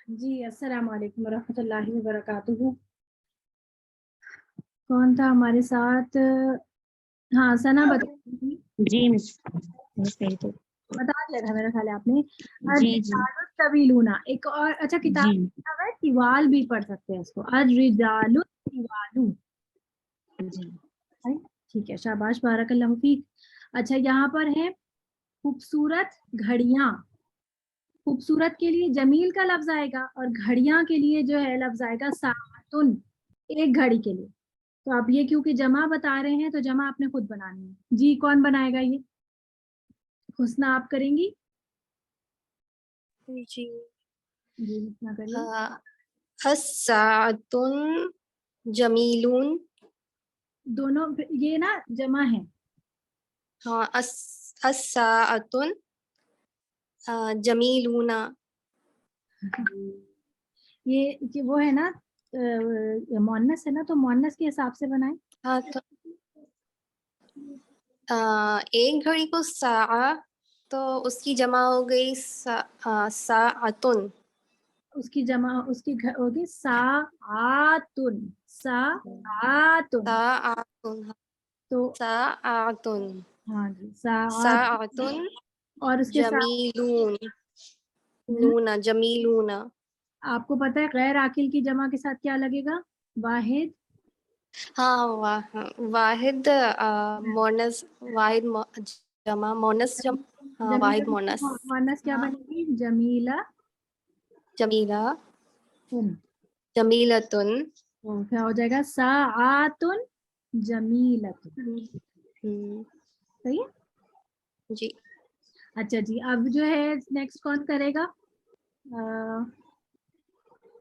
جی السلام علیکم ورحمۃ اللہ وبرکاتہ. کون تھا ہمارے ساتھ؟ ہاں ثنا بتا جی بتا دیا تھا میرا خیال ہے آپ نے. جی جی طویلون ایک اور اچھا کتاب جی ہے طوال بھی پڑھ سکتے ہیں اس کو. الرجال طوال. جی ٹھیک ہے شاباش بارک اللہ فیک. اچھا یہاں پر ہے خوبصورت گھڑیاں. خوبصورت کے لیے جمیل کا لفظ آئے گا اور گھڑیاں کے لیے جو ہے لفظ آئے گا ساعتن. ایک گھڑی کے لیے. تو آپ یہ کیونکہ جمع بتا رہے ہیں تو جمع آپ نے خود بنانی ہے. جی کون بنائے گا یہ؟ حسنا آپ کریں گی؟ جی جی حسنا کریے. الساعۃ جمیلون. دونوں یہ نا جمع ہے. ہاں الساعۃ جمیلون. یہ وہ ہے نا مؤنث ہے نا تو مؤنث کے حساب سے بنائیں. ہاں تو ایک گھڑی کو ساعہ تو اس کی جمع ہو گئی ساعتن. اس کی جمع اس کی ہوگی ساعاتن. ساعاتن ساعتن تو ساعتن ہاں جی ساعات. ساعتن اور اس کے ساتھ جمیلون. نونا جمیلون. آپ کو پتہ ہے غیر عاقل کی جمع کے ساتھ کیا لگے گا؟ واحد. ہاں واحد مونس واحد جمع مونس ہاں واحد مونس. مؤنث کیا بنے گی؟ جمیلہ. جمیلہ تن. جمیلتن. تو کیا ہو جائے گا؟ ساعاتن جمیلتن. صحیح ہے. جی اچھا جی اب جو ہے نیکسٹ کون کرے گا؟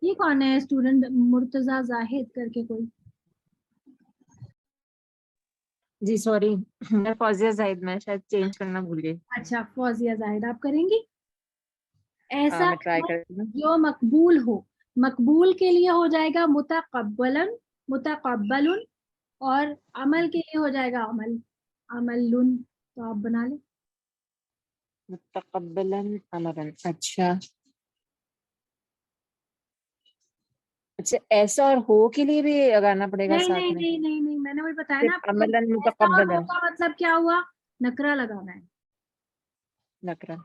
یہ کون ہے اسٹوڈنٹ؟ مرتضی زاہد کر کے کوئی. جی سوری میں فوزیہ زاہد میں شاید چینج کرنا بھول گئی. اچھا فوزیہ زاہد آپ کریں گی. ایسا میں ٹرائی کرتی ہوں. جو مقبول ہو. مقبول کے لیے ہو جائے گا متقبلن متقبل. اور عمل کے لیے ہو جائے گا عمل عملن. تو آپ بنا لیں. متقبلا امرا. اچھا اچھا ایسا اور ہو کے لیے بھی لگانا پڑے گا نہیں ساتھ نہیں میں؟ نہیں نہیں نہیں میں نے وہی بتایا نا صرف آپ کو. عملا ایسا اور متقبلا ہو کا مطلب کیا ہوا؟ نکرہ لگانا ہے. نکرا.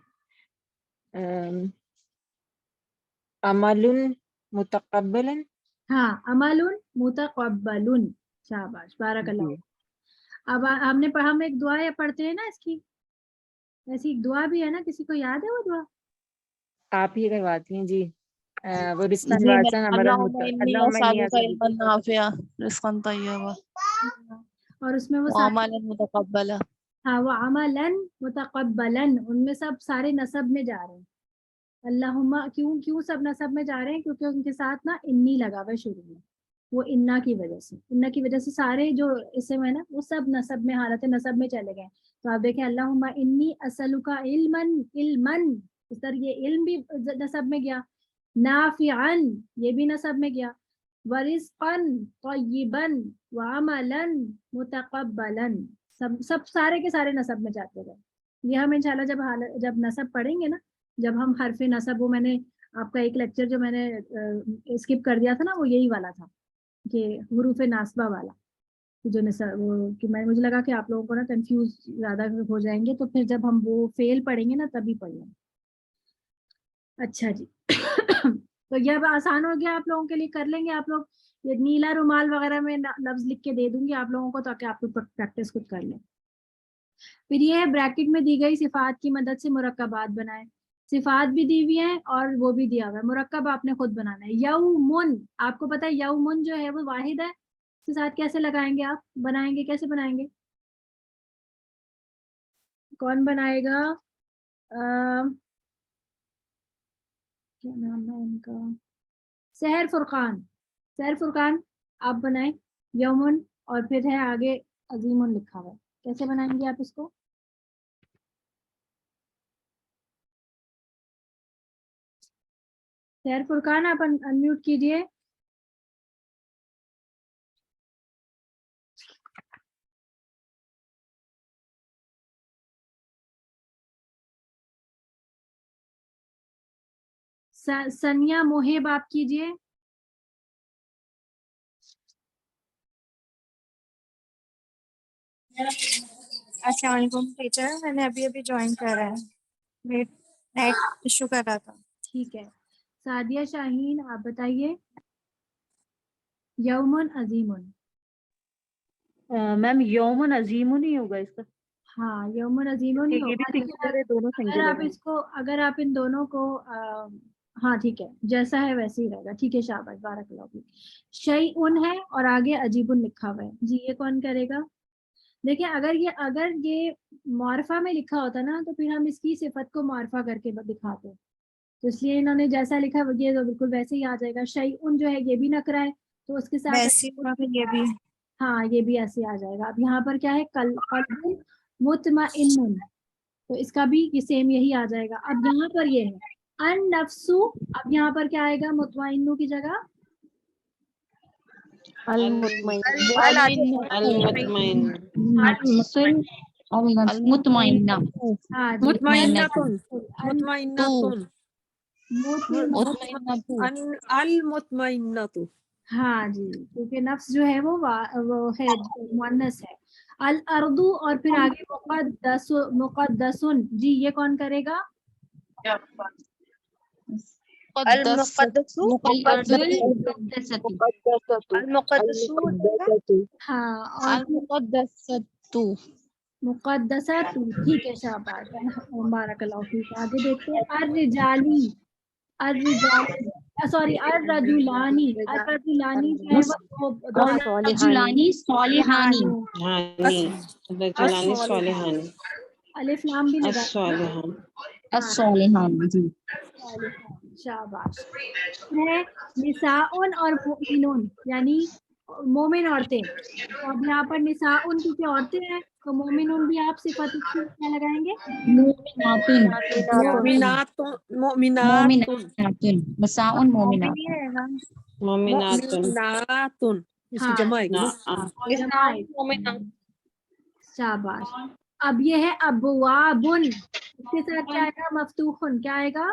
عمل متقبلا. ہاں عمل متقبل. شاباش بارک اللہ. جی اب ہم نے پڑھا. ہم ایک دعا یا پڑھتے ہیں نا اس کی. ایسی ایک دعا بھی ہے نا. کسی کو یاد ہے وہ دعا؟ آپ ہی کرواتی ہیں جی. وہ رزقاً جی میں واسعاً امرا اللہم انی اللہم انی اسالک اسالک. علما نافعا رزقا طیبا اور اس میں وہ سارے وعملا متقبلا. ہاں وہ عملاً متقبلاً ان میں سب سارے نصب میں جا رہے ہیں. اللہم کیوں سب نصب میں جا رہے ہیں؟ کیونکہ ان کے ساتھ نا انی لگا ہوا ہے شروع میں. وہ انا کی وجہ سے. انا کی وجہ سے سارے جو اسم ہے نا وہ سب نصب میں حالت نصب میں چلے گئے. تو آپ دیکھیں اللہم انی اسألک علما علما. اس طرح یہ علم بھی نصب میں گیا. نافعا یہ بھی نصب میں گیا. ورزقا طیبا وعملا متقبلا. سب سارے کے سارے نصب میں جاتے گئے. یہ ہم انشاءاللہ جب نصب پڑھیں گے نا. جب ہم حرف نصب وہ میں نے آپ کا ایک لیکچر جو میں نے اسکپ کر دیا تھا نا وہ یہی والا تھا کہ حروف ناصبہ والا. جو وہ کہ مجھے لگا کہ آپ لوگوں کو نا کنفیوز زیادہ ہو جائیں گے تو پھر جب ہم وہ فیل پڑھیں گے نا تبھی پڑھیں گے. اچھا جی تو یہ اب آسان ہو گیا آپ لوگوں کے لیے. کر لیں گے آپ لوگ. یہ نیلا رومال وغیرہ میں لفظ لکھ کے دے دوں گی آپ لوگوں کو تاکہ آپ لوگ پریکٹس خود کر لیں. پھر یہ ہے بریکٹ میں دی گئی صفات کی مدد سے مرکبات بنائیں. صفات بھی دی ہوئی ہیں اور وہ بھی دیا ہوا ہے. مرکب آپ نے خود بنانا ہے. یومن آپ کو پتا ہے یومن جو ہے وہ واحد ہے. اس کے ساتھ کیسے لگائیں گے آپ؟ بنائیں گے کیسے بنائیں گے؟ کون بنائے گا؟ کیا نام ہے ان کا؟ سحر فرقان. سحر فرقان آپ بنائیں یومن اور پھر ہے آگے عظیمن لکھا ہوا ہے. کیسے بنائیں گے آپ اس کو؟ سحر فرقان آپ انمیوٹ کیجئے. सनिया मोहिब आप कीजिए। अस्सलाम वालेकुम टीचर, मैंने अभी अभी ज्वाइन करा है, मेरा नेट इशू कर रहा था। ठीक है, सादिया शाहीन आप बताइए। यौमुन अजीमुन। मैम यौमन अजीमुन ही होगा इसका। हाँ, यौमुन अजीमुन ही ये भी होगा, लेकिन सिंगुलर है, दोनों अगर सिंगुलर आप है। इसको, अगर आप इन दोनों को हाँ ठीक है, जैसा है वैसे ही रहेगा। ठीक है, शाबाश, बारकल्लाह फीक। शैउन है और आगे अजीबुन लिखा हुआ है जी, ये कौन करेगा? देखिए, अगर ये मारफा में लिखा होता ना तो फिर हम इसकी सिफत को मारफा करके दिखाते, तो इसलिए इन्होंने जैसा लिखा ये तो बिल्कुल वैसे ही आ जाएगा। शैउन जो है ये भी नकरा है, तो उसके साथ वैसे ये भी हाँ ये भी ऐसे आ जाएगा। अब यहाँ पर क्या है, कल्बुन मुतमइन्नुन, तो इसका भी ये सेम यही आ जाएगा। अब यहाँ पर ये है अन नफ्सु, अब यहाँ पर क्या आएगा मुतमइन्नु की जगह? मुतमइन्ना हाँ जी, मुतमइन्नतुन अन अल मुतमइन्नतु। हाँ जी, क्योंकि नफ्स जो है वो है, मुअन्नस है। अल अर्दु और फिर आगे मुक़द्दसुन जी, ये कौन करेगा? हाँ, और मुक़द्दसतु, ठीक है, शाबाश, बारकल्लाहु फीक। आगे देखते हैं अर्रिजाली, सॉरी अर्रजुलानी जो है वो रजुलानी सालिहानी अलिफ लाम भी लगा अस्सालिहानी जी। शाबाश। है निसाउन और मोमिनून, यानी मोमिन औरतें। तो अब यहाँ पर निसाउन क्योंकि औरतें हैं, तो मोमिनून भी आप सिफत उसकी क्या लगाएंगे? मोमिनातुन निसाउन मोमिनातुन इसकी हाँ, जमा है ना। और जमा है। शाबाश। अब ये है अबवाबुन, इसके साथ क्या आएगा? मफ्तूहुन, क्या आएगा?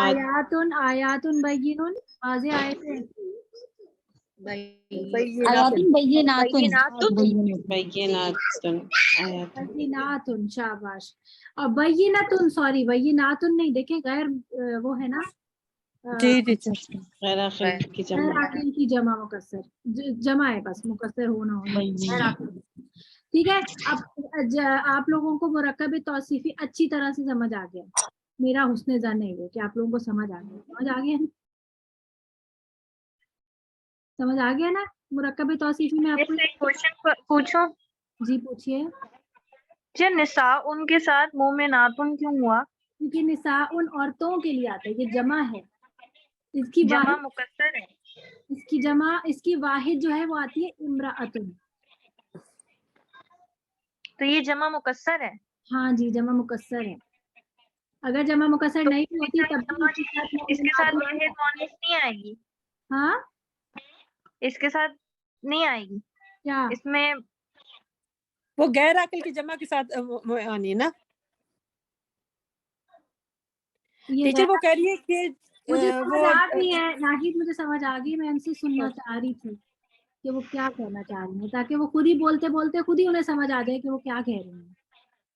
आयातुन, आयातुन बय्यिनुन, वाज़ेह आयतें। आयातुन बय्यिनातुन, शाबाश। और बय्यिनातुन, सॉरी बय्यिनातुन नहीं, देखे गैर वो है ना, जी जी गैर आकिल की जमा मुकस्सर, जमा है, बस मुकस्सर होना गैर आकिल। ठीक है, अब आप लोगों को मुरक्कब तौसीफी अच्छी तरह से समझ आ गया। मेरा हुस्न ज़न है कि आप लोगों को समझ आ गया, समझ आ गया ना? समझ आ गया ना मुरक्कब तौसीफी में आपको? क्वेश्चन पूछो जी पूछिए। जो निसा उनके साथ मोमिनातुन क्यों हुआ? क्योंकि निसा उन औरतों के लिए आता है, ये जमा है, इसकी जमा वाहिद, मुकस्सर है। इसकी जमा, इसकी वाहिद जो है वो आती है इम्राअतुन। तो ये जमा मुकस्सर है। हाँ जी, जमा मुकस्सर है। अगर जमा मुकस्सर नहीं होती तब भी इसके साथ वाहिद मुअन्नस नहीं आएगी। हाँ, इसके साथ नहीं आएगी क्या इसमें? वो गैर आकिल की जमा के साथ आनी ना। टीचर वो कह रही है कि मुझे समझ आ गई है नाहिद, मुझे समझ आ गई, मैं उनसे सुनना चाह रही थी कि वो क्या कहना चाह रही हैं, ताकि वो खुद ही बोलते बोलते खुद ही उन्हें समझ आ जाए कि वो क्या कह रही हैं।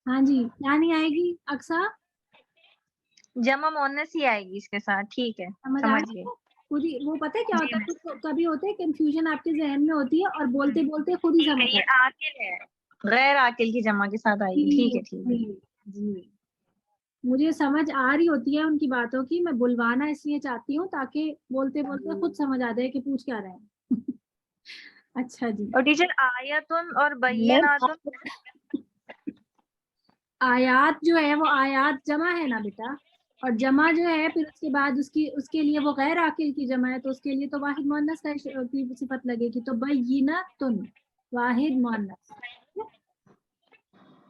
हाँ जी, क्या नहीं आएगी अक्सा? जमा मुअन्नस ही आएगी इसके साथ। ठीक है, समझ आ समझ गई गए। खुद ही। वो पता है क्या होता है, कुछ कभी होते है कंफ्यूजन आपके जहन में होती है और बोलते बोलते खुद ही ठीक है, समझ ये आकिल है, गैर आकिल की जमा के साथ आएगी। ठीक है, ठीक है। जी, मुझे समझ आ रही होती है उनकी बातों की, मैं बुलवाना इसलिए चाहती हूँ ताकि बोलते बोलते खुद समझ आ जाए कि पूछ क्या रहे हैं। अच्छा जी। और टीचर आयतुन और बय्यिनातुन, आयात जो है वो आयात जमा है ना बेटा, और जमा जो है फिर उसके बाद उसके लिए वो गैर आकिल की जमा है, तो उसके लिए तो वाहिद मुअन्नस की सिफत लगेगी, तो बय्यिनातुन वाहिद मुअन्नस।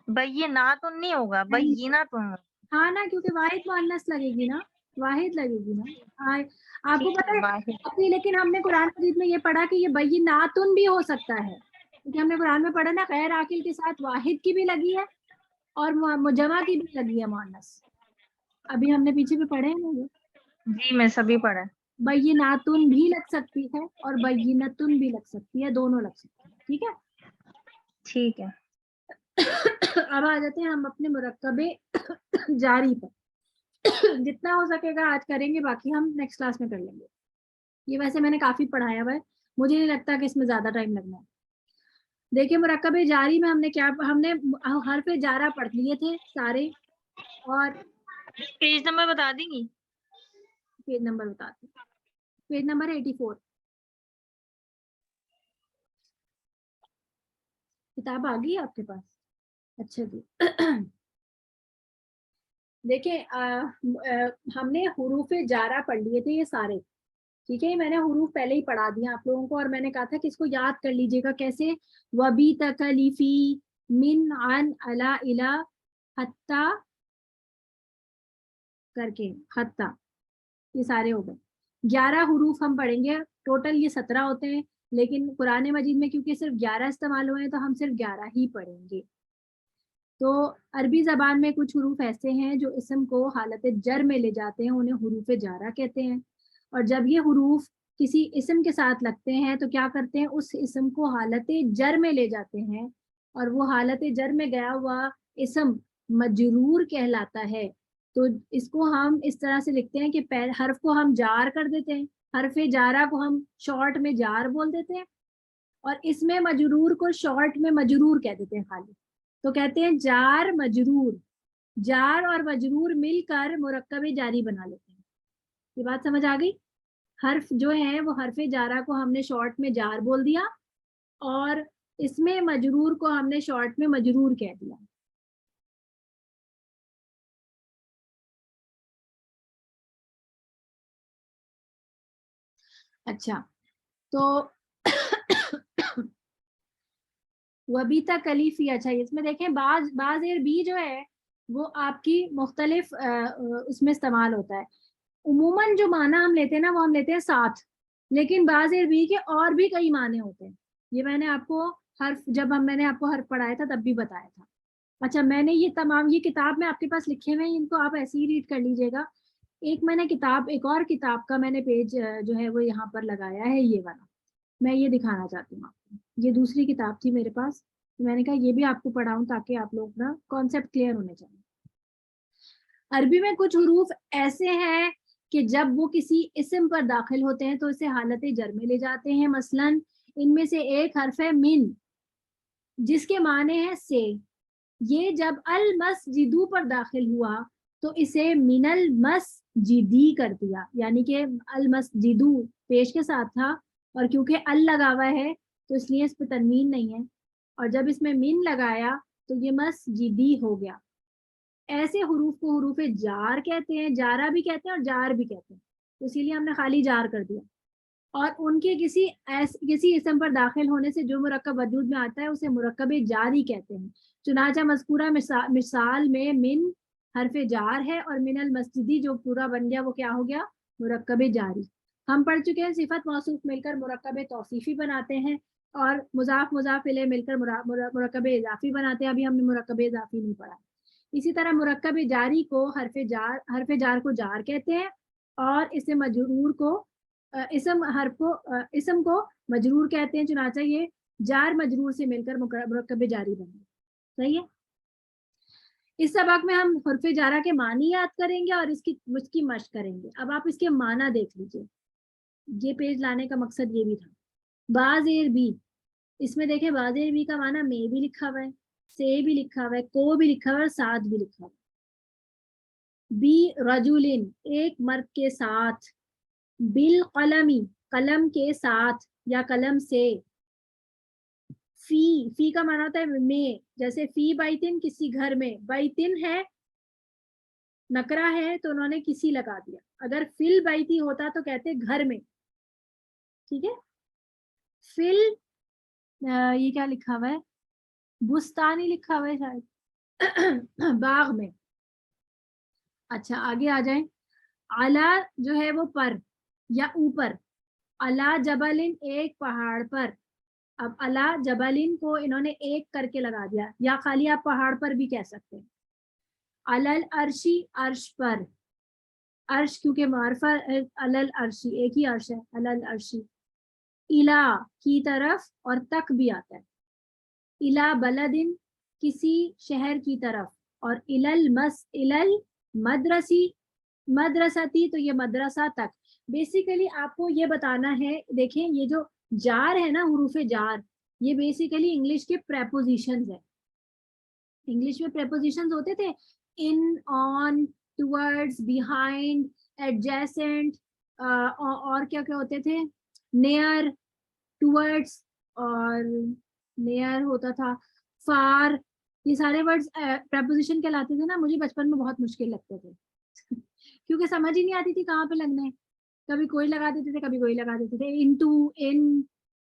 बय्यिनातुन नहीं होगा, बय्यिनातुन। हाँ ना, क्योंकि वाहिद मुअन्नस लगेगी ना, वाहिद लगेगी ना। आपको पता है अपनी, लेकिन हमने कुरान मजीद में ये पढ़ा कि ये बय्यिनातुन भी हो सकता है, क्योंकि हमने कुरान में पढ़ा ना गैर आकिल के साथ वाहिद की भी लगी है اور मुजमा की भी लगी है मुअन्नस, अभी हमने पीछे भी पढ़े हैं ना ये। जी मैं सभी पढ़ा है। बय्यिनातुन भी लग सकती है और बय्यिनतुन भी लग सकती है, दोनों लग सकती है, ठीक है। ठीक है। अब आ जाते हैं हम अपने मुरक्कबे जारी पर। जितना हो सकेगा आज करेंगे, बाकी हम नेक्स्ट क्लास में कर लेंगे। ये वैसे मैंने काफी पढ़ाया हुआ है, मुझे नहीं लगता कि इसमें ज्यादा टाइम लगना है। देखिए मुरक्कबे जारी में हमने क्या, हमने हर्फ जारा पढ़ लिए थे सारे, और पेज नंबर बता देंगी? पेज नंबर बताते हैं। Page number 84। किताब आ गई आपके पास? अच्छा जी। देखिए हमने हुरूफे जारा पढ़ लिए थे ये सारे, ठीक है। मैंने हुरूफ पहले ही पढ़ा दिया आप लोगों को, और मैंने कहा था कि इसको याद कर लीजिएगा कैसे। वबी तकलीफी मिन अन अला इला हत्ता करके, हत्ता, ये सारे हो गए। 11 हुरूफ हम पढ़ेंगे, टोटल ये 17 होते हैं, लेकिन कुरान मजीद में क्योंकि सिर्फ 11 इस्तेमाल हुए हैं तो हम सिर्फ 11 ही पढ़ेंगे। तो अरबी ज़बान में कुछ हुरूफ ऐसे हैं जो इसम को हालत जर में ले जाते हैं, उन्हें हुरूफ जारा कहते हैं। और जब ये हुरूफ किसी इसम के साथ लगते हैं तो क्या करते हैं, उस इसम को हालत जर में ले जाते हैं, और वो हालत जर में गया हुआ इसम मजरूर कहलाता है। तो इसको हम इस तरह से लिखते हैं कि हर्फ को हम जार कर देते हैं, हर्फ जारा को हम शॉर्ट में जार बोल देते हैं, और इसमें मजरूर को शॉर्ट में मजरूर कह देते हैं खाली। तो कहते हैं जार मजरूर, जार और मजरूर मिलकर मुरक्कबे जारी बना लेते हैं। ये बात समझ आ गई? हर्फ जो है वो हर्फ जारा को हमने शॉर्ट में जार बोल दिया, और इसमें मजरूर को हमने शॉर्ट में मजरूर कह दिया। अच्छा, तो वबीता कलीफी, अच्छा इसमें देखें बाज बी जो है वो आपकी मुख्तलिफ उसमें इस्तेमाल होता है। उमूमन जो माना हम लेते हैं ना वो हम लेते हैं साथ, लेकिन बाज बी के और भी कई माने होते हैं। ये मैंने आपको मैंने आपको हर्फ पढ़ाया था तब भी बताया था। अच्छा, मैंने ये तमाम, ये किताब में आपके पास लिखे हुए हैं, इनको आप ऐसे ही रीड कर लीजिएगा। एक और किताब का मैंने पेज जो है वो यहाँ पर लगाया है, ये वाला मैं ये दिखाना चाहती हूँ आपको। ये दूसरी किताब थी मेरे पास, मैंने कहा ये भी आपको पढ़ाऊं ताकि आप लोग ना कॉन्सेप्ट क्लियर होने चाहिए। अरबी में कुछ हुरूफ ऐसे हैं कि जब वो किसी इस्म पर दाखिल होते हैं तो इसे हालत जर में ले जाते हैं। मसलन इनमें से एक हर्फ है मिन, जिसके माने हैं से। ये जब अल मस्जिदू पर दाखिल हुआ तो इसे मिनल मस्जिदी कर दिया, यानी कि अल मस्जिदू पेश के साथ था, और क्योंकि अल लगा हुआ है तो इसलिए इस पे तनवीन नहीं है, और जब इसमें मिन लगाया तो ये मस्जिदी हो गया। ऐसे हुरूफ को हुरूफ जार कहते हैं, जारा भी कहते हैं और जार भी कहते हैं, तो इसीलिए हमने खाली जार कर दिया। और उनके किसी इसम पर दाखिल होने से जो मुरक्कब वजूद में आता है उसे मुरक्कबे जारी कहते हैं। चुनाचा मज़कूरा मिसाल में मिन हरफ जार है, और मिनल मस्जिदी जो पूरा बन गया वो क्या हो गया, मुरक्कबे जारी। हम पढ़ चुके हैं सिफत मौसूफ मिलकर मुरक्कबे तौसीफी बनाते हैं, और मुजाफ मुजाफ इलैह मिलकर मुरक्कबे इजाफी बनाते हैं। अभी हमने मुरक्कबे इजाफी नहीं पढ़ा। इसी तरह मुरक्कबे जारी को हरफ जार को जार कहते हैं, और इसे मजरूर को इसम को मजरूर कहते हैं। चुनाचा ये जार मजरूर से मिलकर मुरक्कबे जारी बने। सही है। इस सबक में हम हर्फ जारा के मानी याद करेंगे और उसकी मश्क करेंगे। अब आप इसके माना देख लीजिए, ये पेज लाने का मकसद ये भी था। बाज़ेर बी, इसमें देखें बाज़ेर बी का माना में भी लिखा हुआ है, से भी लिखा हुआ है, को भी लिखा हुआ है, साथ भी लिखा हुआ है। बी रजुलिन, एक मर्द के साथ। बिल कलमी, कलम के साथ या कलम से। फी का माना होता है में, जैसे फी बैतिन, किसी घर में। बैतिन है नकरा है तो उन्होंने किसी लगा दिया। अगर फिल बैती होता तो कहते घर में, ठीक है। फिल ये क्या लिखा हुआ है, बुस्तानी लिखा हुआ है शायद बाग में। अच्छा आगे आ जाए। आला जो है वो पर या ऊपर। अला जबलिन, एक पहाड़ पर। اب अला जबलिन को इन्होंने एक करके लगा दिया, या खाली आप पहाड़ पर भी कह सकते हैं. अलल अर्शी, अर्श पर, अर्श क्योंकि मारफा, अलल अर्शी एक ही अर्श है, अलल अर्शी. इला की तरफ, और तक भी आता है. इला बलदिन किसी शहर की तरफ, और इलल मदरसी, मदरसती तो ये मदरसा तक. बेसिकली आपको ये बताना है, देखें ये जो जार है ना, हुरूफ जार, ये बेसिकली इंग्लिश के प्रेपोजिशंस है. इंग्लिश में प्रेपोजिशंस होते थे इन, ऑन, टुवर्ड्स, बिहाइंड, एडजेसेंट, और क्या क्या होते थे, नियर, टुवर्ड्स, और नियर होता था, फार. ये सारे वर्ड्स प्रेपोजिशन कहलाते थे ना. मुझे बचपन में बहुत मुश्किल लगते थे क्योंकि समझ ही नहीं आती थी कहाँ पे लगने. कभी कोई लगा देते थे, कभी कोई लगा देते थे. इनटू, इन,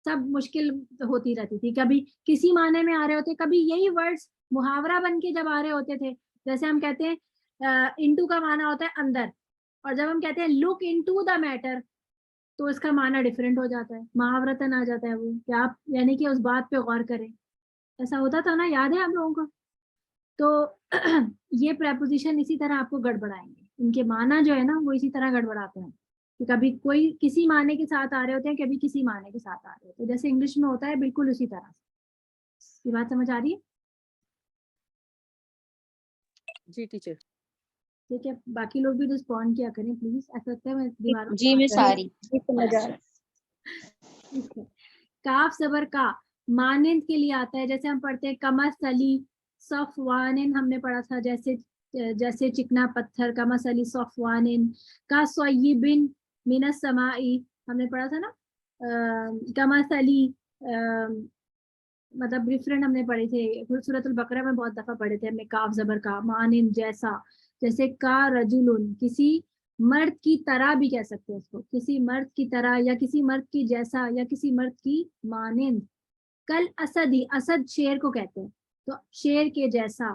सब मुश्किल होती रहती थी. कभी किसी माने में आ रहे होते, कभी यही वर्ड्स मुहावरा बन के जब आ रहे होते थे. जैसे हम कहते हैं इनटू का माना होता है अंदर, और जब हम कहते हैं लुक इनटू द मैटर तो इसका माना डिफरेंट हो जाता है, मुहावरतन आ जाता है वो, कि आप यानी कि उस बात पे गौर करें. ऐसा होता था ना, याद है आप लोगों को? तो ये प्रेपोजिशन इसी तरह आपको गड़बड़ाएंगे. इनके माना जो है ना वो इसी तरह गड़बड़ाते हैं कि कभी कोई किसी माने के साथ आ रहे होते हैं, कभी किसी माने के साथ आ रहे होते हैं. जैसे इंग्लिश में होता है बिल्कुल उसी तरह से. ये बात समझ आ रही है? जी टीचर. ठीक है, बाकी लोग भी रिस्पॉन्ड किया करें प्लीज. ऐसा लगता है मैं दीवार जी मैं सारी. काफ जबर का मानिंद के लिए आता है. जैसे हम पढ़ते हैं कमसली सफवानिन, हमने पढ़ा था जैसे जैसे चिकना पत्थर, कमसली सफवानिन. का सय्यिबिन मिनस समाई, हमने पढ़ा था ना. कमसली मतलब डिफरेंट हमने पढ़े थे, सूरत अल बकरा में बहुत दफा पढ़े थे हमने. काफ जबर का, मानिन जैसा. जैसे का रजुलुन, किसी मर्द की तरह भी कह सकते हैं उसको, किसी मर्द की तरह, या किसी मर्द की जैसा, या किसी मर्द की मानिंद. कल असदी, असद शेर को कहते हैं, तो शेर के जैसा.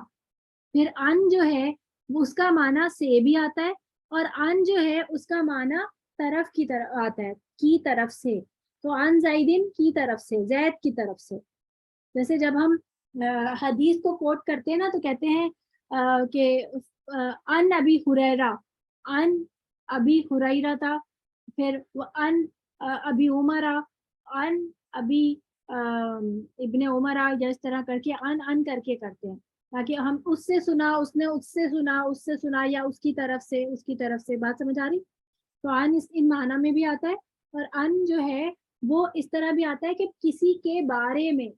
फिर अन जो है उसका माना से भी आता है, और अन जो है उसका माना तरफ की तरफ आता है, की तरफ से. तो अन जैदिन की तरफ से, जैद की तरफ से. जैसे जब हम हदीस को कोट करते हैं ना तो कहते हैं कि अन अबी हुरैरा, अन अबी हुरैरा था. फिर वो अन अबी उमरा, अन अबी इब्ने उमरा, या इस तरह करके अन करके करते हैं ताकि हम उससे सुना, उसने उससे सुना, उससे सुना, या उसकी तरफ से, उसकी तरफ से. बात समझ आ रही? तो अन इन माना में भी आता है, और अन जो है वो इस तरह भी आता है कि किसी के बारे में.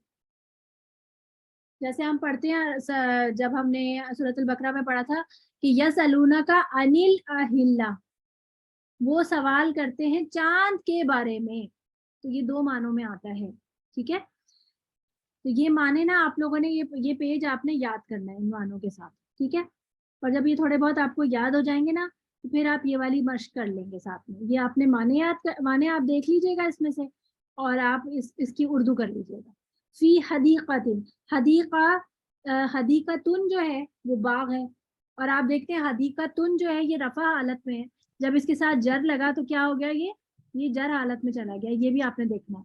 जैसे हम पढ़ते हैं, जब हमने सूरत अल बकरा में पढ़ा था कि यसअलूना का अनिल अहिल्ला, वो सवाल करते हैं चांद के बारे में. तो ये दो मानों में आता है. ठीक है, तो ये माने ना आप लोगों ने ये पेज आपने याद करना है इन मानों के साथ. ठीक है, और जब ये थोड़े बहुत आपको याद हो जाएंगे ना तो फिर आप ये वाली मश्क कर लेंगे साथ में. ये आपने माने आप देख लीजिएगा इसमें से, और आप इसकी उर्दू कर लीजिएगा. फी हदीक़तिन, हदीक़तुन जो है वो बाग है, और आप देखते हैं हदीक़तुन जो है ये रफा हालत में है. जब इसके साथ जर लगा तो क्या हो गया, ये जर हालत में चला गया. ये भी आपने देखना है.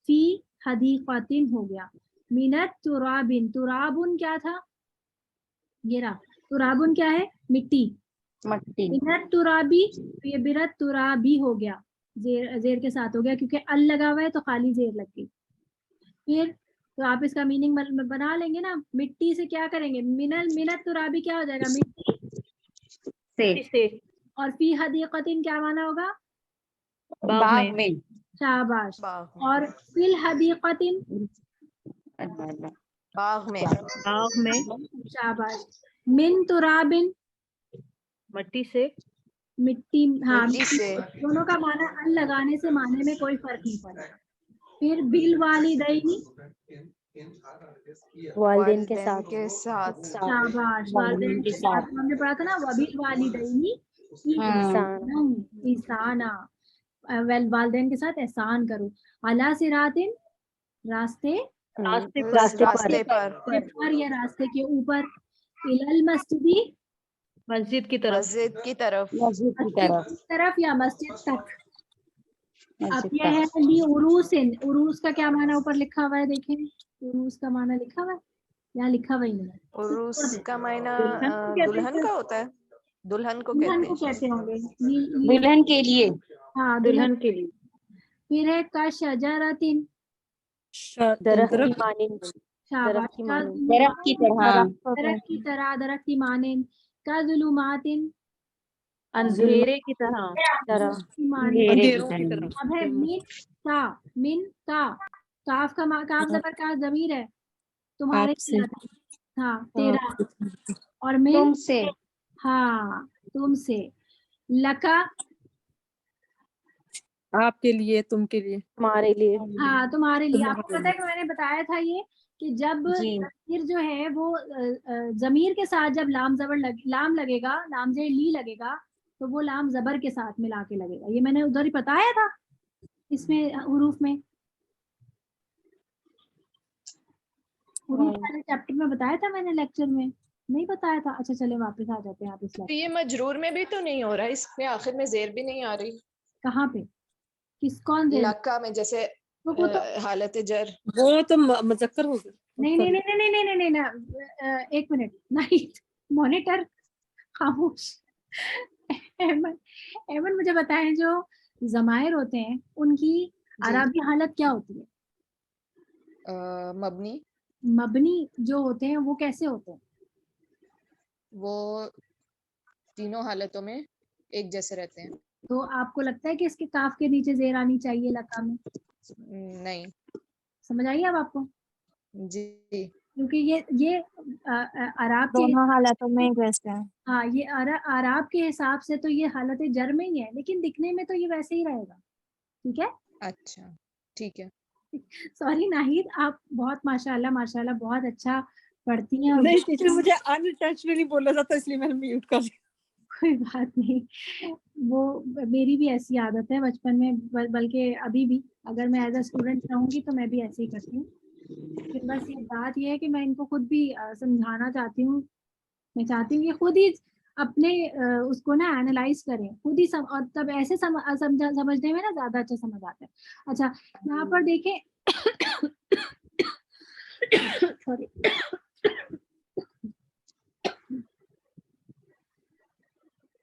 फी हदीक़तिन हो गया. मिनत तुराबिन, तुराबुन क्या था, ये रहा. तुराबुन क्या है, मिट्टी. मट्टी. बिरत तुराबी, तो ये बिरत तुराबी हो गया, जेर के साथ हो गया क्योंकि अल लगा हुआ है तो खाली जेर लग गई. फिर तो आप इसका मीनिंग बना लेंगे ना. मिट्टी से क्या करेंगे, मिनत तुराबी क्या हो जाएगा, मिट्टी से. और फी हदीक़तिन क्या माना होगा, बाग में. शाबाश. और फिल हदीक़तिन, बाग में. बाग में. शाबाश. मिन तुराबिन, मट्टी से. मिट्टी. हाँ, मिट्टी से. दोनों का माना अल लगाने से माने में कोई फर्क नहीं पड़ेगा. फिर बिल वालिदैनी, वालिदैन के साथ. शाबाश. वालिदैन के साथ हमने पढ़ा था ना, वबिल वालिदैनी ihसाना, वालिदैन के साथ एहसान करो. अला सिरातिन, रास्ते पर या रास्ते के ऊपर. इलल मस्जिदी, मस्जिद की तरफ. मस्जिद की तरफ. तरफ या मस्जिद तक. अब ये है ली उरूसिन, उरूस का क्या माना ऊपर लिखा हुआ है, देखें उरूस का माना लिखा हुआ है, यहाँ लिखा हुआ ही नहीं है। उर्स का मायना दुल्हन को कहते दुल्हन हैं। का होता है, दुल्हन को दुल्हन कहते को हैं कहते शायद। होंगे ये दुल्हन के लिए। हाँ दुल्हन। दुल्हन के लिए। फिर है का शजरतिन, درخت کی مانند शाबाश, درخت की का مانند درخت की तरह। दरख्त की तरह, दरख्त की मानिंद, का जुलुमातिन, अंधेरे की तरह। طرح की मानिंद। अंधेरों की तरह। अब है मिन का, काफ का काफ जबर का जमीर है, तुम्हारे साथ, हाँ तेरा, और मिन तुमसे। हाँ तुमसे, लका, आपके लिए, तुम के लिए। تمہارے لیے हाँ तुम्हारे लिए। तुम्हारे आपको पता है कि मैंने बताया था ये कि जब जी। फिर जो है वो जमीर के साथ जब लाम जबर लाम लगेगा, लाम जे ली लगेगा, तो वो लाम जबर के साथ मिला के लगेगा। ये मैंने उधर ही बताया था इसमें हुरूफ में, हुरूफ वाले चैप्टर में बताया था मैंने, लेक्चर में नहीं बताया था। अच्छा चले वापस आ जाते हैं आप इस तो ये मजरूर में भी तो नहीं हो रहा, इसमें आखिर में जेर भी नहीं आ रही। कहाँ पे, किस कौन दे लका में जैसे वो तो हालत जर। वो तो मुजक्कर हो गया। नहीं नहीं नहीं नहीं नहीं नहीं नहीं, एक मिनट, नहीं मॉनिटर खामोश। अहमद, अहमद मुझे बताएं, जो जमायर होते हैं उनकी अरबी हालत क्या होती है? मबनी, मबनी जो होते हैं वो कैसे होते हैं? वो तीनों हालतों में एक जैसे रहते हैं। तो आपको लगता है कि इसके काफ के नीचे जेर आनी चाहिए लका में? नहीं। समझ आई अब आपको? जी। क्योंकि ये अरब के, दोनों हालातों में एक वैसे है। हाँ ये अरब के हिसाब से तो ये हालत जर में ही है, लेकिन दिखने में तो ये वैसे ही रहेगा। ठीक है, अच्छा ठीक है। सॉरी नाहिद, आप बहुत माशाल्लाह माशाल्लाह बहुत अच्छा पढ़ती हैं और नहीं टीचर, मुझे अनइंटेंशनली बोला जाता इसलिए मैंने म्यूट कर दिया। कोई बात नहीं, वो मेरी भी ऐसी आदत है बचपन में, बल्कि अभी भी अगर मैं एज अ स्टूडेंट रहूंगी तो मैं भी ऐसे ही करती हूँ। लेकिन बस ये बात ये है कि मैं इनको खुद भी समझाना चाहती हूँ। मैं चाहती हूँ कि खुद ही अपने उसको ना एनालाइज करें खुद ही, और तब ऐसे समझने में ना ज्यादा अच्छा समझ आता है। अच्छा यहाँ पर देखें सॉरी,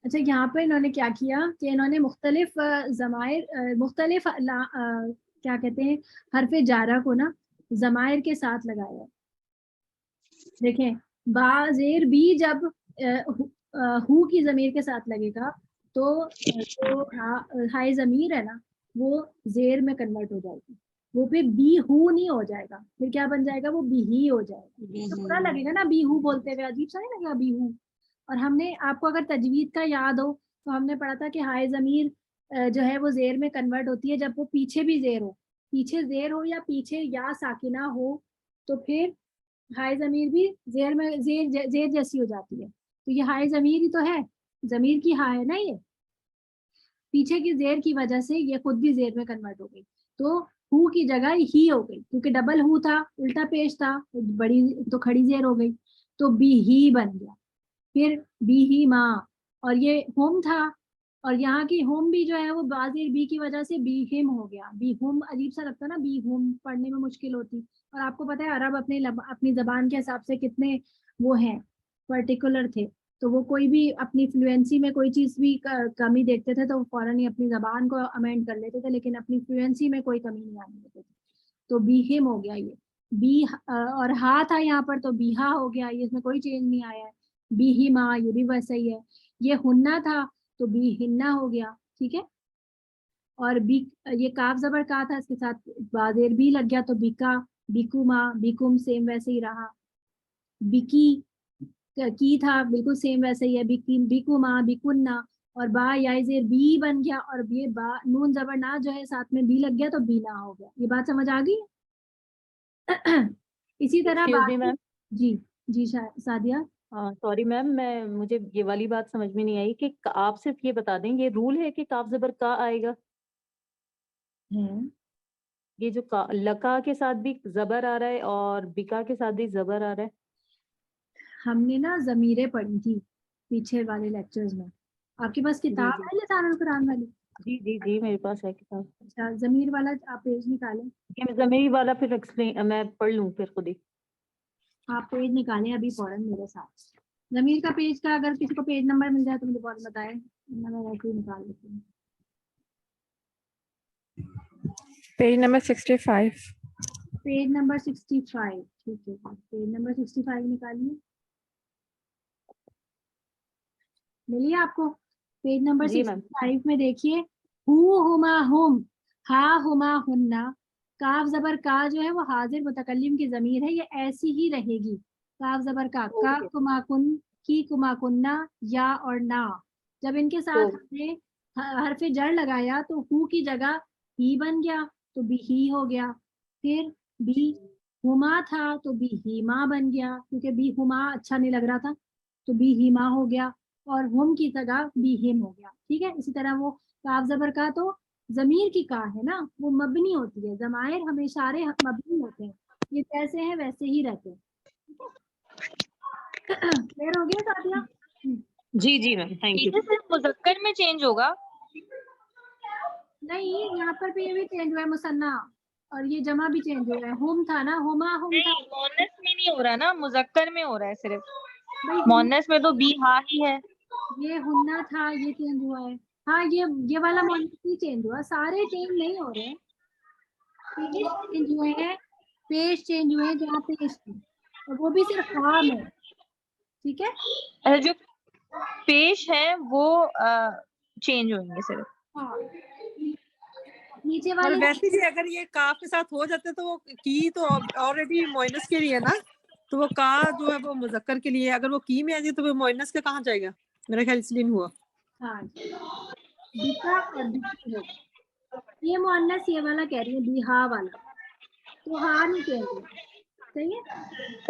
अच्छा यहाँ पे इन्होंने क्या किया कि इन्होंने मुख्तलिफ जमायर, मुख्तलिफ क्या कहते हैं हरफ जारा को ना जमायर के साथ लगाया। देखें बाजेर बी जब हु की जमीर के साथ लगेगा तो जो हाई जमीर है ना वो जेर में कन्वर्ट हो जाएगी, वो फिर बी हु नहीं हो जाएगा, फिर क्या बन जाएगा, वो बी ही हो जाएगा। तो बुरा लगेगा ना बी हु बोलते हुए, अजीब सा नहीं लगेगा बी हु। और हमने आपको अगर तजवीद का याद हो तो हमने पढ़ा था कि हाय जमीर जो है वो जेर में कन्वर्ट होती है जब वो पीछे भी जेर हो, पीछे जेर हो या पीछे या साकिना हो, तो फिर हाय जमीर भी जेर में जेर जैसी हो जाती है। तो ये हाय जमीर ही तो है, जमीर की हाय है ना, ये पीछे की जेर की वजह से ये खुद भी जेर में कन्वर्ट हो गई। तो हु की जगह ही हो गई, क्योंकि डबल हु था, उल्टा पेश था, बड़ी तो खड़ी जेर हो गई, तो बी ही बन गया। फिर बी ही माँ, और ये होम था, और यहाँ की होम भी जो है वो बाजिर बी की वजह से बी हिम हो गया। बी होम अजीब सा लगता है ना, बी होम पढ़ने में मुश्किल होती। और आपको पता है अरब अपनी जबान के हिसाब से कितने वो हैं, पर्टिकुलर थे। तो वो कोई भी अपनी फ्लुएंसी में कोई चीज़ भी कमी देखते थे तो वो फौरन ही अपनी जबान को अमेंड कर लेते थे, लेकिन अपनी फ्लुएंसी में कोई कमी नहीं आने देते थे। तो बी हिम हो गया ये, बी और हा था यहाँ पर तो बीहा हो गया, ये इसमें कोई चेंज नहीं आया है। बी ही माँ, ये भी वैसा ही है। ये हुन्ना था तो बी हिन्ना हो गया, ठीक है। और बी, ये काफ जबर का था, इसके साथ बाजेर भी लग गया तो बिका, बिकुमा, बिकुम सेम वैसे ही रहा। बिकी की था बिल्कुल सेम वैसे ही है, बिकी, बिकुमा, बिकुन्ना, और बा या जेर बी बन गया, और ये बा नून जबर ना जो है साथ में बी लग गया तो बीना हो गया। ये बात समझ आ गई? इसी तरह Excuse me, बाकी, मैम। जी जी सादिया। सॉरी मैम, मैं मुझे ये वाली बात समझ में नहीं आई कि आप सिर्फ ये बता दें, ये रूल है कि काफ जबर का आएगा? ये जो लका के साथ भी जबर आ रहा है और बिका के साथ भी जबर आ रहा है। हमने ना जमीरें पढ़ी थी पीछे वाले लेक्चर्स में, आपके पास किताब है लिसानुल कुरान वाली? جی جی جی میرے پاس ہے کتاب. اچھا ضمیر والا آپ پیج نکالیں. یہ ضمیری والا پھر ایکسپلین میں پڑھ لوں پھر خود ہی. آپ پیج نکالیں ابھی فوراً میرے ساتھ. ضمیر کا پیج کا اگر کسی کو پیج نمبر مل جائے تو مجھے فوراً بتائیں, میں ویسے ہی نکال دیتی ہوں. Page number 65. Page number 65. ٹھیک ہے, پیج نمبر 65 نکالیے. ملیے آپ کو؟ پیج نمبر جی میم. 65 میں دیکھیے, ہو ہما ہم, ہا ہما ہننا. کاف زبر کا جو ہے وہ حاضر متکلم کی ضمیر ہے, یہ ایسی ہی رہے گی. کاف زبر کا کما کن, کی کما کننا, یا اور نا. جب ان کے ساتھ ہم نے حرف جر لگایا تو ہو کی جگہ ہی بن گیا تو بھی ہی ہو گیا. پھر بھی ہما تھا تو بھی ہیما بن گیا, کیونکہ بھی ہما اچھا نہیں لگ رہا تھا تو بھی ہیما ہو گیا, اور ہم کی جگہ بھی ہم ہو گیا. ٹھیک ہے, اسی طرح وہ کاف زبر کا تو ضمیر کی کا ہے نا, وہ مبنی ہوتی ہے. ضمائر ہمیشہ مبنی ہوتے ہیں, یہ جیسے ہیں ویسے ہی رہتے ہیں. کلیئر ہو گیا ساتھیہ؟ جی جی میم تھینک یو. صرف مذکر میں چینج ہوگا؟ نہیں, یہاں پر بھی یہ بھی چینج ہوا ہے مثنیٰ, اور یہ جمع بھی چینج ہوا ہے. ہم تھا نا, ہما ہم تھا. مونس میں نہیں ہو رہا نا, مذکر میں ہو رہا ہے صرف. بھائی مونس میں تو بی ہا ہی ہے. یہ ہننا تھا, یہ چینج ہوا ہے. ہاں یہ والا مونس بھی چینج ہوا, سارے چینج نہیں ہو رہے ہیں. پیش چینج ہوئے ہیں, پیش چینج ہوئے ہیں جہاں پیش تھی, اور وہ بھی صرف ہا میں. ٹھیک ہے, جو پیش ہے وہ چینج ہوئیں گے صرف. ہاں نیچے اور والے ویسے بھی اگر یہ کاف کے ساتھ ہو جاتے تو وہ کی تو آلریڈی مؤنث کے لیے نا, تو وہ کا جو ہے وہ مذکر کے لیے, اگر وہ کی میں آ جائے تو وہ مؤنث کے کہاں جائے گا؟ میرا خیال اس لیے نہیں ہوا. ہاں بیکا اور بیکی ہوگا. یہ مؤنث یہ والا کہہ رہی ہے, بیہا والا, تو ہا نہیں چینج ہوا. صحیح ہے,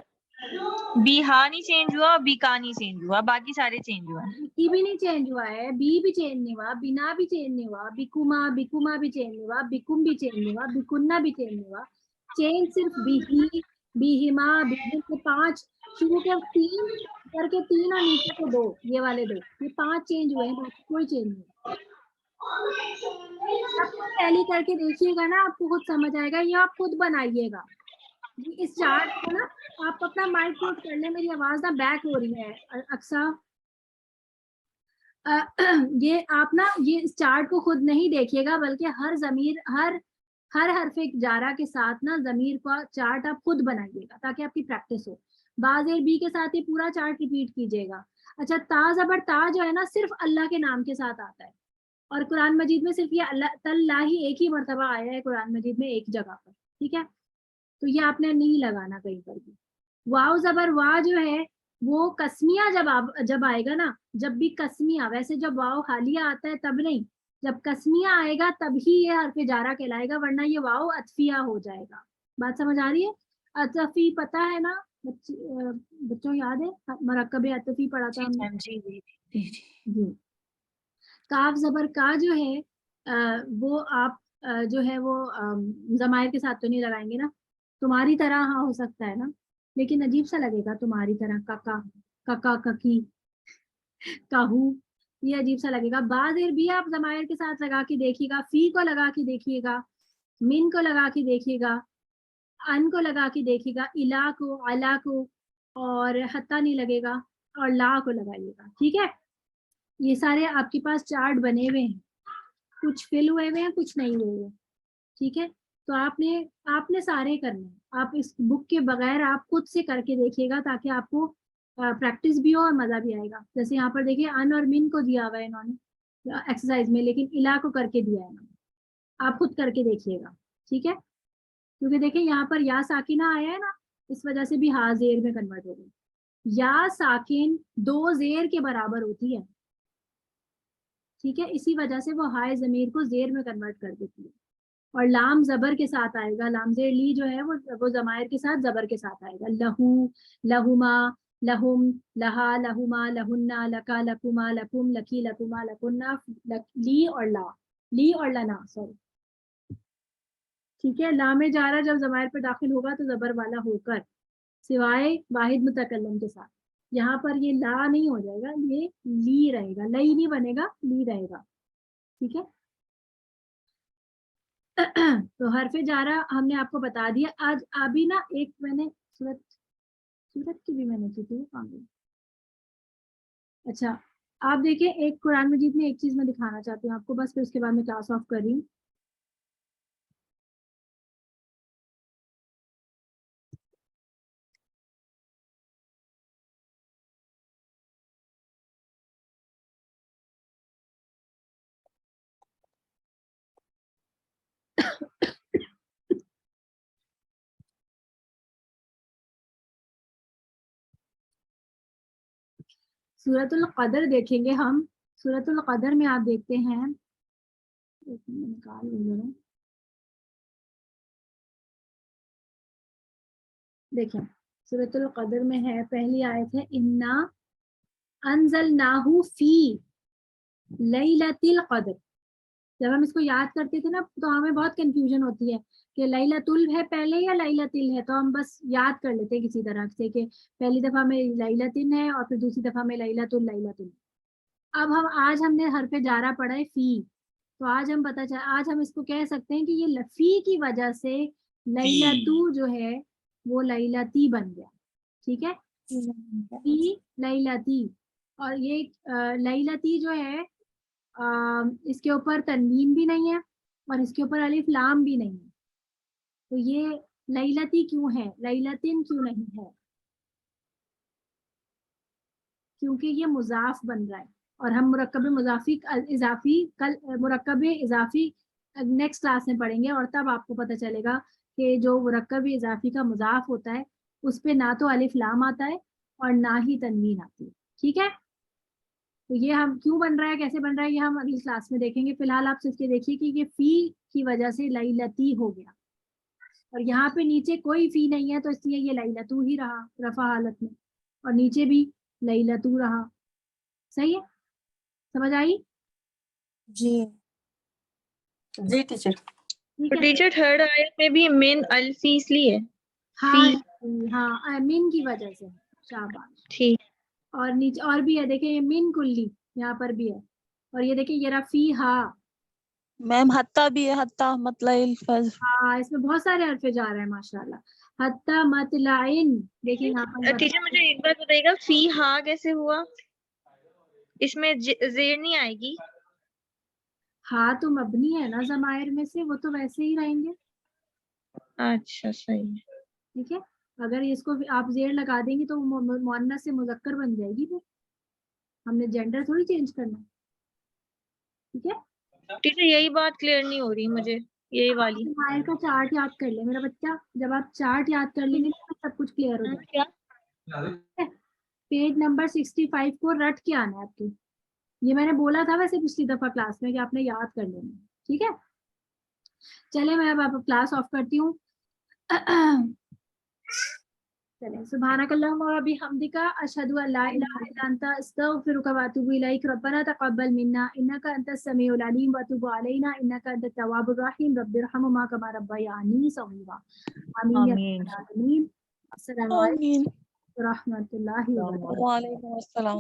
بی ہا نہیں چینج ہوا, بی کا نہیں چینج ہوا, باقی سارے چینج ہوا. کی بھی نہیں چینج ہوا ہے, بی بھی چینج نہیں ہوا, بنا بھی چینج نہیں ہوا, بیکما بیکما بھی چینج نہیں ہوا, بیکم بھی چینج نہیں ہوا, بیکنہ بھی چینج نہیں ہوا. چینج صرف بیہی, بیہما, بیہم کے 5 شروع کے 3 کر کے 3 اور نیچے کے 2, یہ والے 2, یہ 5 چینج ہوئے ہیں, باقی کوئی چینج نہیں. آپ کو ٹیلی کر کے دیکھیے گا نا, آپ کو خود سمجھ آئے گا, یہ آپ خود بنائیے گا. اس چارٹ کو نا آپ اپنا مائک میوٹ کر لیں, میری آواز نا بیک ہو رہی ہے اکثر. یہ آپ نا یہ اس چارٹ کو خود نہیں دیکھیے گا, بلکہ ہر ضمیر ہر حرف جارہ کے ساتھ نا ضمیر کا چارٹ آپ خود بنائیے گا تاکہ آپ کی پریکٹس ہو. با زیر بی کے ساتھ ہی پورا چارٹ ریپیٹ کیجیے گا. اچھا تا زبر تا جو ہے نا صرف اللہ کے نام کے ساتھ آتا ہے, اور قرآن مجید میں صرف یہ اللہ تاللہ ہی ایک ہی مرتبہ آیا ہے قرآن مجید میں, ایک جگہ پر. ٹھیک ہے, تو یہ آپ نے نہیں لگانا کہیں پر بھی. واو زبر وا جو ہے وہ قسمیہ جب آئے گا نا, جب بھی قسمیہ, ویسے جب واو حالیہ آتا ہے تب نہیں, جب قسمیہ آئے گا تب ہی یہ حرف جارہ کہلائے گا, ورنہ یہ واو عطفیہ ہو جائے گا. بات سمجھ آ رہی ہے؟ عطفی پتہ ہے نا بچوں, یاد ہے مرکب عطفی پڑھا تھا ہم نے. جی, کاف زبر کا جو ہے وہ آپ جو ہے وہ ضمائر کے ساتھ تو نہیں لگائیں گے نا. تمہاری طرح ہاں ہو سکتا ہے نا, لیکن عجیب سا لگے گا تمہاری طرح. ککا ککا ککی کہو, یہ عجیب سا لگے گا. با زیر بھی آپ ضمائر کے ساتھ لگا کے دیکھیے گا, فی کو لگا کے دیکھیے گا, من کو لگا کے دیکھیے گا, ان کو لگا کے دیکھیے گا, الا کو, علا کو, اور حتیٰ نہیں لگے گا, اور لا کو لگائیے گا. ٹھیک ہے, یہ سارے آپ کے پاس چارٹ بنے ہوئے ہیں, کچھ فل ہوئے ہوئے ہیں کچھ نہیں ہوئے ہوئے. ٹھیک ہے, تو آپ نے سارے کرنے ہیں. آپ اس بک کے بغیر آپ خود سے کر کے دیکھیے گا تاکہ آپ کو پریکٹس بھی ہو اور مزہ بھی آئے گا. جیسے یہاں پر دیکھیے ان اور من کو دیا ہوا ہے انہوں نے ایکسرسائز میں, لیکن الا کو کر کے دیا ہے انہوں نے. آپ خود کر کے دیکھیے گا. ٹھیک ہے, کیونکہ دیکھیں یہاں پر یا ساکنہ آیا ہے نا, اس وجہ سے بھی ہا زیر میں کنورٹ ہو گئی. یا ساکن 2 زیر کے برابر ہوتی ہے. ٹھیک ہے, اسی وجہ سے وہ ہائے ضمیر کو زیر میں کنورٹ کر دیتی ہے. اور لام زبر کے ساتھ آئے گا, لام زیر لی جو ہے وہ ضمائر کے ساتھ زبر کے ساتھ آئے گا. لہو, لہما, لہم, لہا, لہما, لہنا, لکا, لکما, لکم, لکی, لکما, لکنا, لی اور لا, لی اور لنا, سوری. ٹھیک ہے, لام جارہ جب ضمائر پہ داخل ہوگا تو زبر والا ہو کر, سوائے واحد متکلم کے ساتھ. یہاں پر یہ لا نہیں ہو جائے گا, یہ لی رہے گا, لئی نہیں بنے گا, لی رہے گا. ٹھیک ہے, तो हरफे जारा हमने आपको बता दिया। आज अभी ना एक मैंने सूरत की भी मैंने की थी, वो कहाँ गई? अच्छा, आप देखिए एक कुरान मजीद में एक चीज मैं दिखाना चाहती हूँ आपको, बस फिर उसके बाद मैं क्लास ऑफ कर रही हूँ। सूरतुल कदर देखेंगे हम। सूरतुल कदर में आप देखते हैं, एक मिनट निकाल लूं जरा। देखें सूरतुल कदर में है, पहली आयत है इन्ना अंज़लनाहु फी लैलतिल कदर। जब हम इसको याद करते थे ना तो हमें बहुत कंफ्यूजन होती है कि लैलतुल है पहले या लैलतिल है, तो हम बस याद कर लेते हैं किसी तरह से कि पहली दफा में लैलतिन है और फिर दूसरी दफा में लैलतुल। अब आज हमने हरफे जारा पढ़ा है फी, तो आज हम इसको कह सकते हैं कि ये लफी की वजह से लैलतू जो है वो लैलती बन गया। ठीक है, फी लैलती, और ये लैलती जो है इसके ऊपर तनवीन भी नहीं है और इसके ऊपर अलिफ लाम भी नहीं है, तो ये लैलती क्यों है, लैलतिन क्यों नहीं है? क्योंकि ये मुजाफ बन रहा है और हम मुरक्कब इजाफी नेक्स्ट क्लास में पढ़ेंगे, और तब आपको पता चलेगा कि जो मुरक्कब इजाफी का मुजाफ होता है उस पे ना तो अलिफ लाम आता है और ना ही तनवीन आती है। ठीक है, तो ये हम क्यों बन रहा है, कैसे बन रहा है, ये हम अगली क्लास में देखेंगे। फिलहाल आप सिर्फ ये देखिए कि ये फी की वजह से लैलती हो गया और यहाँ पे नीचे कोई फी नहीं है, तो इसलिए ये लैलतू ही रहा रफा हालत में, और नीचे भी लैलतू रहा। सही है, समझ आई? जी जी टीचर। ठीक है, टीचर थर्ड आयत में भी मिन अल्फी इसलिए हाँ हाँ मिन की वजह से, शाबाश। ठीक। और नीचे और भी है, देखिए ये मिन कुल्ली यहाँ पर भी है, और ये देखिए ये रफी हा, मैम हत्ता भी है, हत्ता मतलाइल फज। हाँ इसमें बहुत सारे हरफे जा रहे हैं माशाल्लाह। हत्ता मतलाइन, देखिए यहाँ पर टीचर मुझे एक बात बताइएगा, फी हा कैसे हुआ? इसमें जेर नहीं आएगी? हाँ तो मबनी है ना जमायर में से, वो तो वैसे ही रहेंगे। अच्छा सही है। ठीक है, अगर इसको आप जेर लगा देंगे तो मुअन्नस से मुजक्कर बन जाएगी, फिर हमने जेंडर थोड़ी चेंज करना। ठीक है टीचर यही बात क्लियर नहीं हो रही मुझे, यही वाली। जमायर का चार्ट याद कर ले मेरा बच्चा, जब आप चार्ट याद कर लेंगे तो सब कुछ क्लियर हो जाएगा। पेज नंबर 65 को रट के आना है आपके, ये मैंने बोला था वैसे पिछली दफा क्लास में कि आपने याद कर लेना। ठीक है, चले मैं अब क्लास ऑफ करती हूँ। चलें, सुब्हानकल्लाहुम्मा व बिहम्दिका अशहदु अन ला इलाहा इल्ला अन्ता अस्तगफिरुका व अतूबु इलैक रब्बना तक़ब्बल मिन्ना इन्नका अंतस समीउल अलीम व तुब अलैना इन्नका अंतत तव्वाबुर रहीम रब्बिरहमुमा कमा रब्बयानी सगीरा। आमीन या रब्बल आलमीन। अस्सलामु अलैकुम व रहमतुल्लाहि व बरकातहू। वालेकुम अस्सलाम।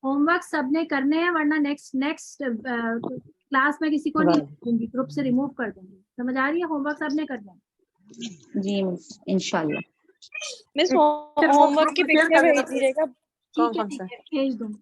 होमवर्क सबने करने हैं, वरना नेक्स्ट क्लास में किसी को नहीं दूंगी, ग्रुप से रिमूव कर दूंगी। समझ आ रही है? होमवर्क सबने करना है। जी इंशाल्लाह। मिस होमवर्क की पिक्चर भेज दीजिएगा। ठीक है, भेज दूंगी।